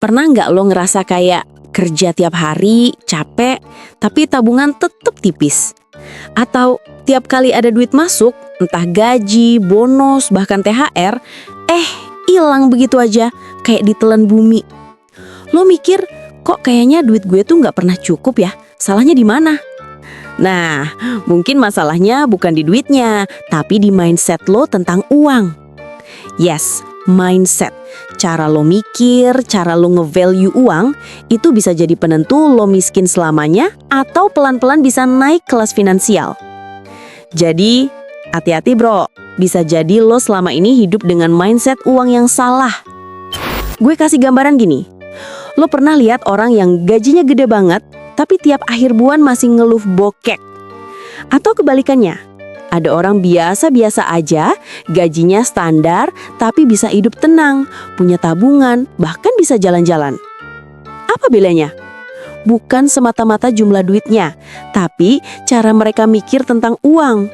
Pernah nggak lo ngerasa kayak kerja tiap hari, capek, tapi tabungan tetap tipis? Atau tiap kali ada duit masuk, entah gaji, bonus, bahkan THR, hilang begitu aja, kayak ditelan bumi. Lo mikir, kok kayaknya duit gue tuh nggak pernah cukup ya? Salahnya di mana? Nah, mungkin masalahnya bukan di duitnya, tapi di mindset lo tentang uang. Yes, mindset. Cara lo mikir, cara lo nge-value uang, itu bisa jadi penentu lo miskin selamanya atau pelan-pelan bisa naik kelas finansial. Jadi, hati-hati bro, bisa jadi lo selama ini hidup dengan mindset uang yang salah. Gue kasih gambaran gini, lo pernah lihat orang yang gajinya gede banget, tapi tiap akhir bulan masih ngeluh bokek? Atau kebalikannya, ada orang biasa-biasa aja, gajinya standar, tapi bisa hidup tenang, punya tabungan, bahkan bisa jalan-jalan. Apa bedanya? Bukan semata-mata jumlah duitnya, tapi cara mereka mikir tentang uang.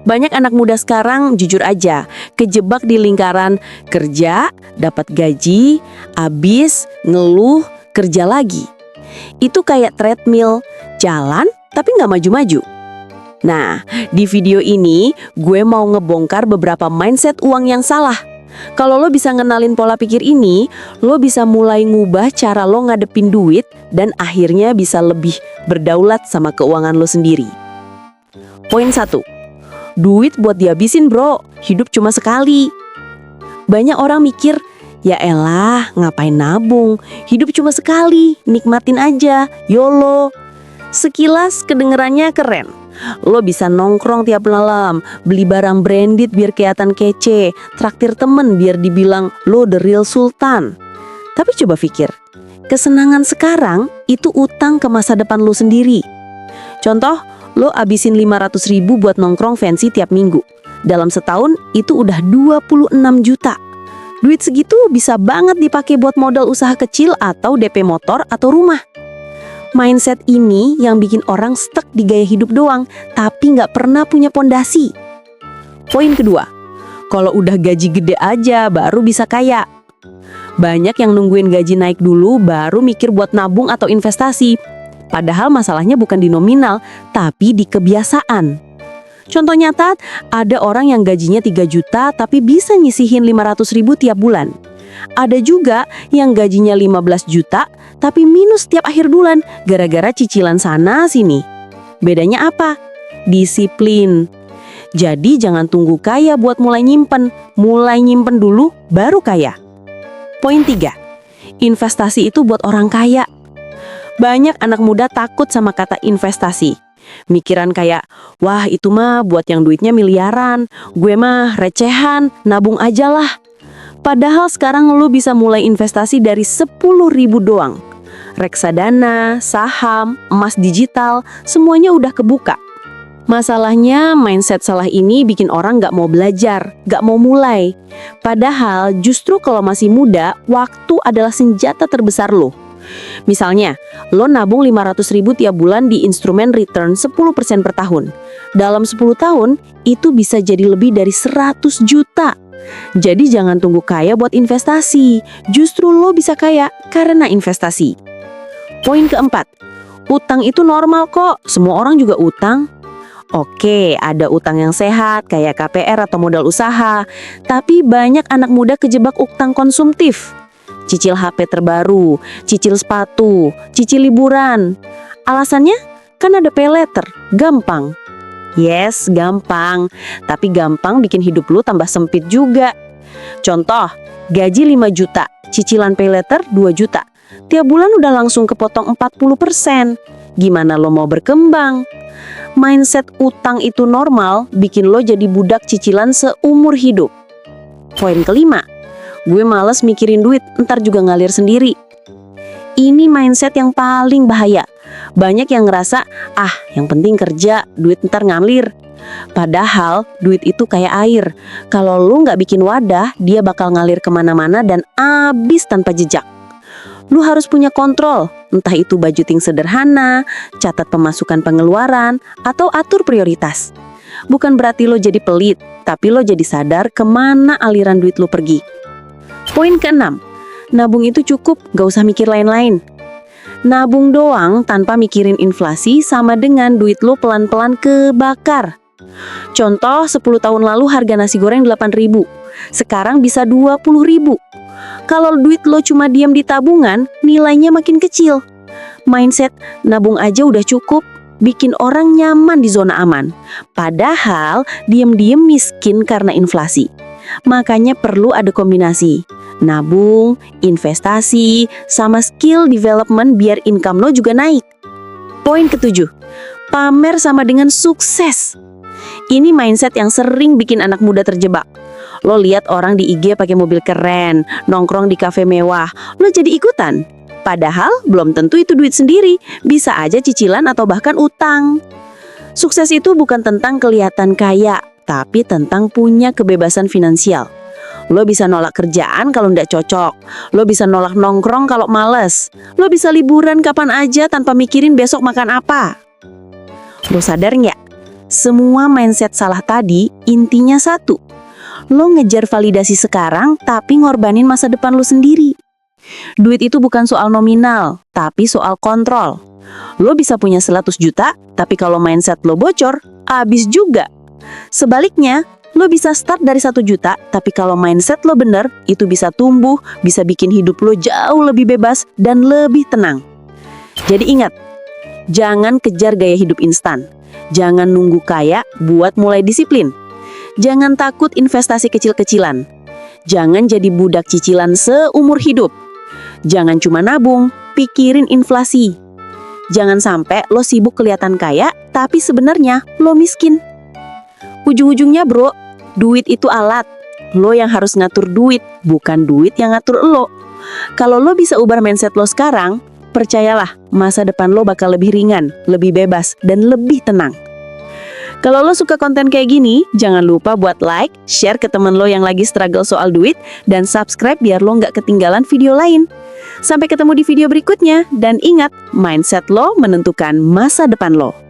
Banyak anak muda sekarang, jujur aja, kejebak di lingkaran kerja, dapat gaji, habis, ngeluh, kerja lagi. Itu kayak treadmill, jalan tapi nggak maju-maju. Nah, di video ini gue mau ngebongkar beberapa mindset uang yang salah. Kalau lo bisa ngenalin pola pikir ini, lo bisa mulai ngubah cara lo ngadepin duit dan akhirnya bisa lebih berdaulat sama keuangan lo sendiri. Poin 1. Duit buat dihabisin bro, hidup cuma sekali. Banyak orang mikir, ya elah ngapain nabung, hidup cuma sekali, nikmatin aja, YOLO. Sekilas kedengerannya keren. Lo bisa nongkrong tiap malam, beli barang branded biar kelihatan kece, traktir temen biar dibilang lo the real sultan. Tapi coba pikir, kesenangan sekarang itu utang ke masa depan lo sendiri. Contoh, lo abisin 500.000 buat nongkrong fancy tiap minggu. Dalam setahun itu udah 26 juta. Duit segitu bisa banget dipakai buat modal usaha kecil atau DP motor atau rumah. Mindset ini yang bikin orang stuck di gaya hidup doang, tapi nggak pernah punya pondasi. Poin kedua, kalau udah gaji gede aja baru bisa kaya. Banyak yang nungguin gaji naik dulu baru mikir buat nabung atau investasi. Padahal masalahnya bukan di nominal, tapi di kebiasaan. Contoh nyata, ada orang yang gajinya 3 juta tapi bisa nyisihin 500.000 tiap bulan. Ada juga yang gajinya 15 juta tapi minus tiap akhir bulan gara-gara cicilan sana sini. Bedanya apa? Disiplin. Jadi jangan tunggu kaya buat mulai nyimpen dulu baru kaya. Poin 3. Investasi itu buat orang kaya. Banyak anak muda takut sama kata investasi. Mikiran kayak, wah itu mah buat yang duitnya miliaran, gue mah recehan, nabung aja lah. Padahal sekarang lo bisa mulai investasi dari 10.000 doang. Reksadana, saham, emas digital, semuanya udah kebuka. Masalahnya mindset salah ini bikin orang gak mau belajar, gak mau mulai. Padahal justru kalau masih muda, waktu adalah senjata terbesar lo. Misalnya, lo nabung 500.000 tiap bulan di instrumen return 10% per tahun. Dalam 10 tahun, itu bisa jadi lebih dari 100 juta. Jadi jangan tunggu kaya buat investasi. Justru lo bisa kaya karena investasi. Poin keempat, utang itu normal kok. Semua orang juga utang. Oke, ada utang yang sehat kayak KPR atau modal usaha. Tapi banyak anak muda kejebak utang konsumtif. Cicil HP terbaru, cicil sepatu, cicil liburan. Alasannya kan ada pay later, gampang. Yes, gampang. Tapi gampang bikin hidup lu tambah sempit juga. Contoh, gaji 5 juta, cicilan pay later 2 juta. Tiap bulan udah langsung kepotong 40%. Gimana lo mau berkembang? Mindset utang itu normal, bikin lo jadi budak cicilan seumur hidup. Poin kelima, gue males mikirin duit, ntar juga ngalir sendiri. Ini mindset yang paling bahaya. Banyak yang ngerasa, yang penting kerja, duit ntar ngalir. Padahal duit itu kayak air. Kalau lu nggak bikin wadah, dia bakal ngalir kemana-mana dan abis tanpa jejak. Lu harus punya kontrol, entah itu budgeting sederhana, catat pemasukan pengeluaran, atau atur prioritas. Bukan berarti lo jadi pelit, tapi lo jadi sadar kemana aliran duit lo pergi. Poin keenam, Nabung itu cukup, gak usah mikir lain-lain. Nabung doang tanpa mikirin inflasi sama dengan duit lo pelan-pelan kebakar. Contoh, 10 tahun lalu harga nasi goreng 8.000, sekarang bisa 20.000. Kalau duit lo cuma diam di tabungan, nilainya makin kecil. Mindset nabung aja udah cukup, bikin orang nyaman di zona aman. Padahal diem-diem miskin karena inflasi. Makanya perlu ada kombinasi. Nabung, investasi, sama skill development biar income lo juga naik. Poin ketujuh, pamer sama dengan sukses. Ini mindset yang sering bikin anak muda terjebak. Lo lihat orang di IG pakai mobil keren, nongkrong di kafe mewah, lo jadi ikutan. Padahal belum tentu itu duit sendiri, bisa aja cicilan atau bahkan utang. Sukses itu bukan tentang kelihatan kaya, tapi tentang punya kebebasan finansial. Lo bisa nolak kerjaan kalau nggak cocok. Lo bisa nolak nongkrong kalau males. Lo bisa liburan kapan aja tanpa mikirin besok makan apa. Lo sadar nggak? Semua mindset salah tadi intinya satu. Lo ngejar validasi sekarang tapi ngorbanin masa depan lo sendiri. Duit itu bukan soal nominal, tapi soal kontrol. Lo bisa punya 100 juta, tapi kalau mindset lo bocor, abis juga. Sebaliknya, lo bisa start dari 1 juta, tapi kalau mindset lo bener, itu bisa tumbuh, bisa bikin hidup lo jauh lebih bebas dan lebih tenang. Jadi ingat, jangan kejar gaya hidup instan. Jangan nunggu kaya buat mulai disiplin. Jangan takut investasi kecil-kecilan. Jangan jadi budak cicilan seumur hidup. Jangan cuma nabung, pikirin inflasi. Jangan sampai lo sibuk kelihatan kaya, tapi sebenarnya lo miskin. Ujung-ujungnya bro, duit itu alat. Lo yang harus ngatur duit, bukan duit yang ngatur lo. Kalau lo bisa ubah mindset lo sekarang, percayalah masa depan lo bakal lebih ringan, lebih bebas, dan lebih tenang. Kalau lo suka konten kayak gini, jangan lupa buat like, share ke temen lo yang lagi struggle soal duit, dan subscribe biar lo nggak ketinggalan video lain. Sampai ketemu di video berikutnya, dan ingat, mindset lo menentukan masa depan lo.